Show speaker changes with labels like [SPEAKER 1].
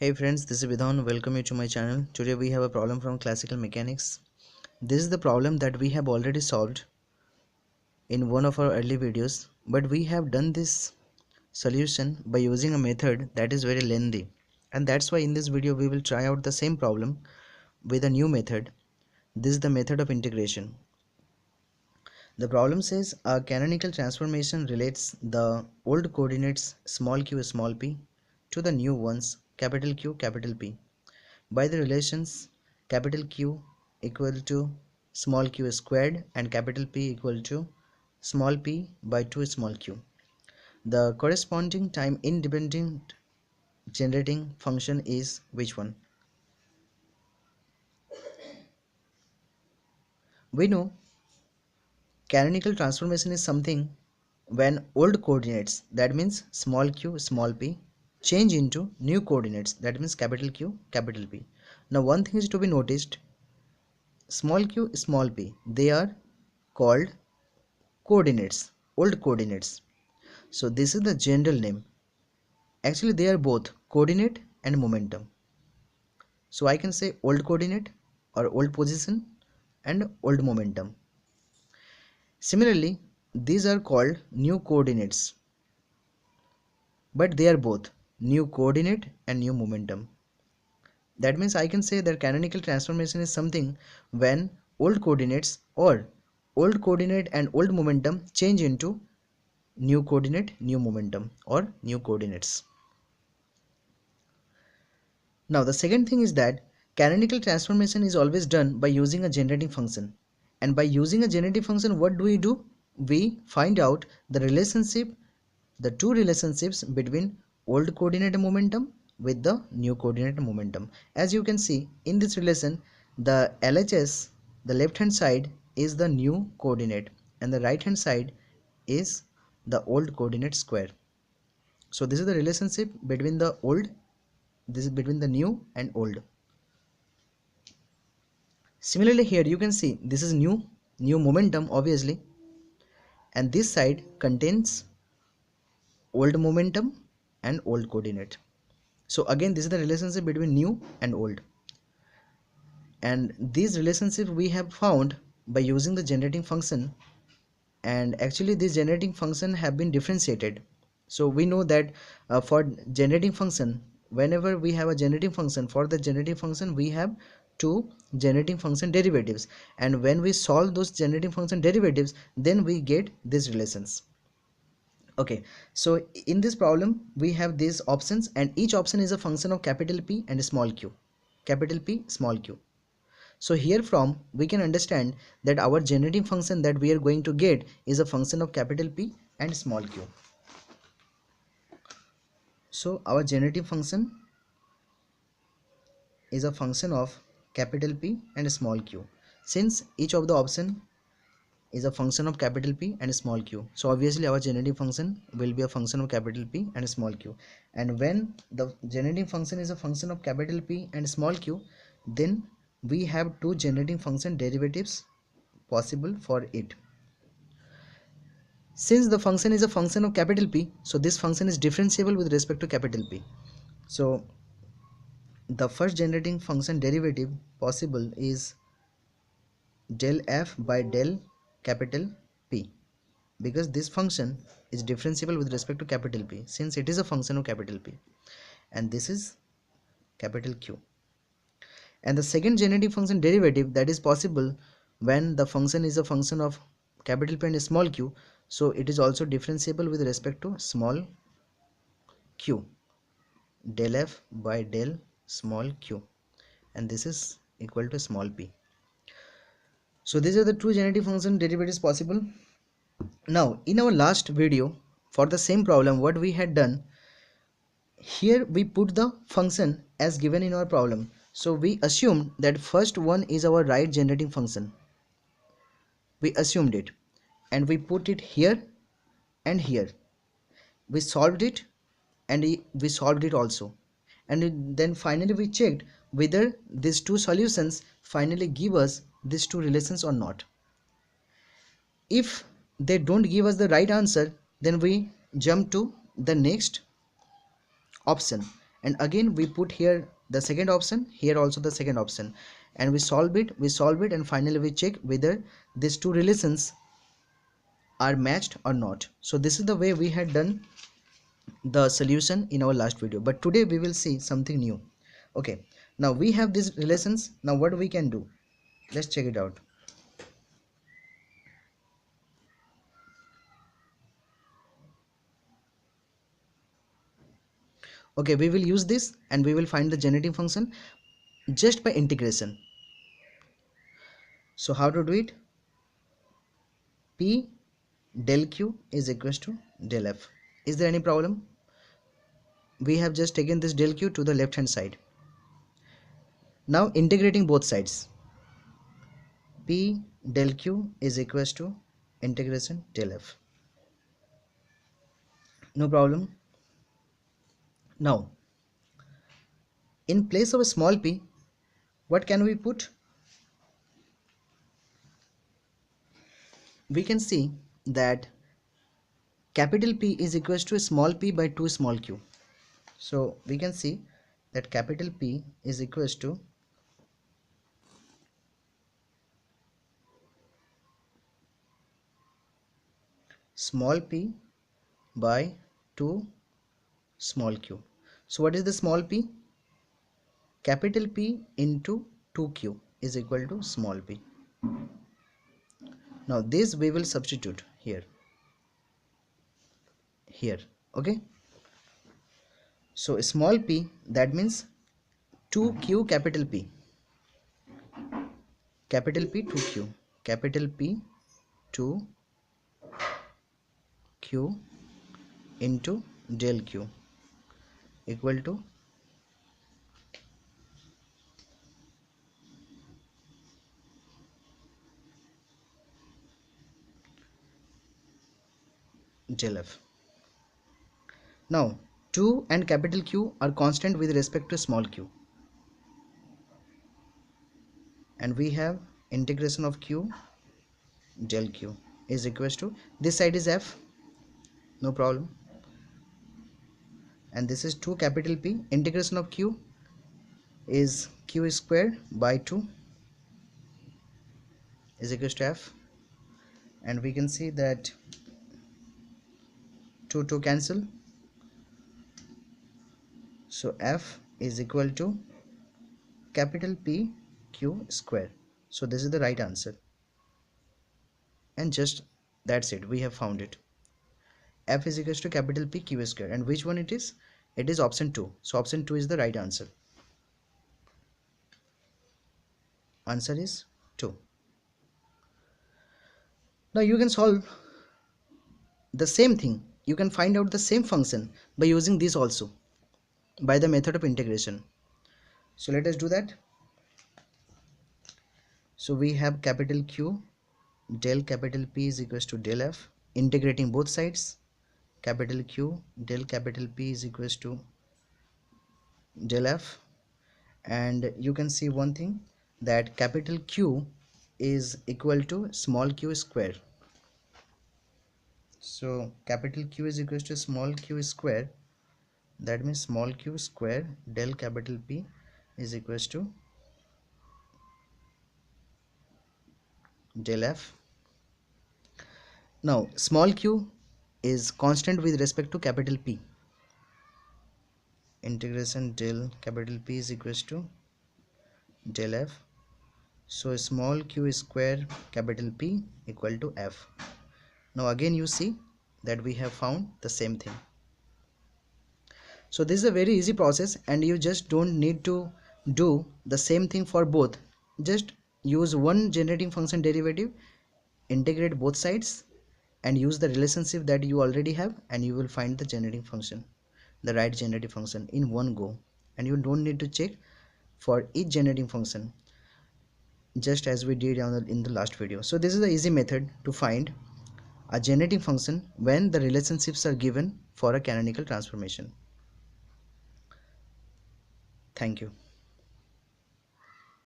[SPEAKER 1] Hey friends, this is Vidhan. Welcome you to my channel. Today we have a problem from classical mechanics. This is the problem that we have already solved in one of our early videos, but we have done this solution by using a method that is very lengthy. And that's why in this video we will try out the same problem with a new method. This is the method of integration. The problem says a canonical transformation relates the old coordinates small p to the new ones capital P by the relations capital Q equal to small q squared and capital P equal to small p by 2 small q. The corresponding time independent generating function is which one? We know canonical transformation is something when old coordinates, that means small q small p, change into new coordinates, that means capital Q capital P. Now one thing is to be noticed, small q small p, they are called coordinates, old coordinates. So this is the general name. Actually they are both coordinate and momentum. So I can say old coordinate or old position and old momentum. Similarly, these are called new coordinates, but they are both new coordinate and new momentum. That means I can say that canonical transformation is something when old coordinates or old coordinate and old momentum change into new coordinate, new momentum or new coordinates. Now the second thing is that canonical transformation is always done by using a generating function. And by using a generating function, what do? We find out the relationship, the two relationships between old coordinate momentum with the new coordinate momentum. As you can see in this relation, the LHS, the left hand side is the new coordinate and the right hand side is the old coordinate square. So this is the relationship between the old, this is between the new and old. Similarly here you can see this is new momentum obviously, and this side contains old momentum and old coordinate. So again this is the relationship between new and old, and these relationships we have found by using the generating function. And actually this generating function have been differentiated. So we know that for generating function, whenever we have a generating function, for the generating function we have two generating function derivatives, and when we solve those generating function derivatives, then we get these relations. Okay, so in this problem we have these options, and each option is a function of capital P and small q, capital P small q. So here from we can understand that our generating function that we are going to get is a function of capital P and small q. So our generating function is a function of capital P and small q. Since each of the option is a function of capital P and small q, so obviously our generating function will be a function of capital P and small q. And when the generating function is a function of capital P and small q, then we have two generating function derivatives possible for it. Since the function is a function of capital P, so this function is differentiable with respect to capital P. So the first generating function derivative possible is del f by del capital P, because this function is differentiable with respect to capital P since it is a function of capital P, and this is capital Q. And the second generating function derivative that is possible when the function is a function of capital P and small q, so it is also differentiable with respect to small q, del f by del small q, and this is equal to small p. So these are the two generating function derivatives possible. Now in our last video for the same problem, what we had done, here we put the function as given in our problem. So we assumed that first one is our right generating function, we assumed it, and we put it here and here. We solved it and we solved it also, and then finally we checked whether these two solutions finally give us these two relations or not. If they don't give us the right answer, then we jump to the next option, and again we put here the second option, here also the second option, and we solve it, and finally we check whether these two relations are matched or not. So this is the way we had done the solution in our last video, but today we will see something new. Okay, now we have these relations. Now what we can do, let's check it out. Okay, we will use this and we will find the generating function just by integration. So how to do it? P del q is equals to del f. Is there any problem? We have just taken this del q to the left hand side. Now integrating both sides, P del q is equals to integration del f. No problem. Now in place of a small p, what can we put? We can see that capital P is equals to a small p by 2 small q. So we can see that capital P is equals to small p by 2 small q. So what is the small p? Capital P into 2q is equal to small p. Now this we will substitute here. Okay, so small p, that means 2q capital P, capital P 2q, capital P 2q into del q equal to del f. Now 2 and capital Q are constant with respect to small q, and we have integration of q del q is equals to, this side is f, no problem, and this is 2 capital P, integration of q is q square by 2 is equals to f, and we can see that 2 cancel, so f is equal to capital P q square. So this is the right answer, and just that's it, we have found it. F is equals to capital P q square, and which one it is? It is option 2. So option 2 is the right answer. Answer is 2. Now you can solve the same thing, you can find out the same function by using this also, by the method of integration. So let us do that. So we have capital Q del capital P is equals to del F, integrating both sides, capital Q del capital P is equals to del F, and you can see one thing, that capital Q is equal to small q square. So capital Q is equals to small q square, that means small q square del capital P is equals to del F. Now small q is constant with respect to capital P, integration del capital P is equals to del F, so small q square capital P equal to F. Now again you see that we have found the same thing. So this is a very easy process, and you just don't need to do the same thing for both. Just use one generating function derivative, integrate both sides, and use the relationship that you already have, and you will find the generating function, the right generating function in one go, and you don't need to check for each generating function, just as we did in the last video. So this is the easy method to find a generating function when the relationships are given for a canonical transformation. Thank you.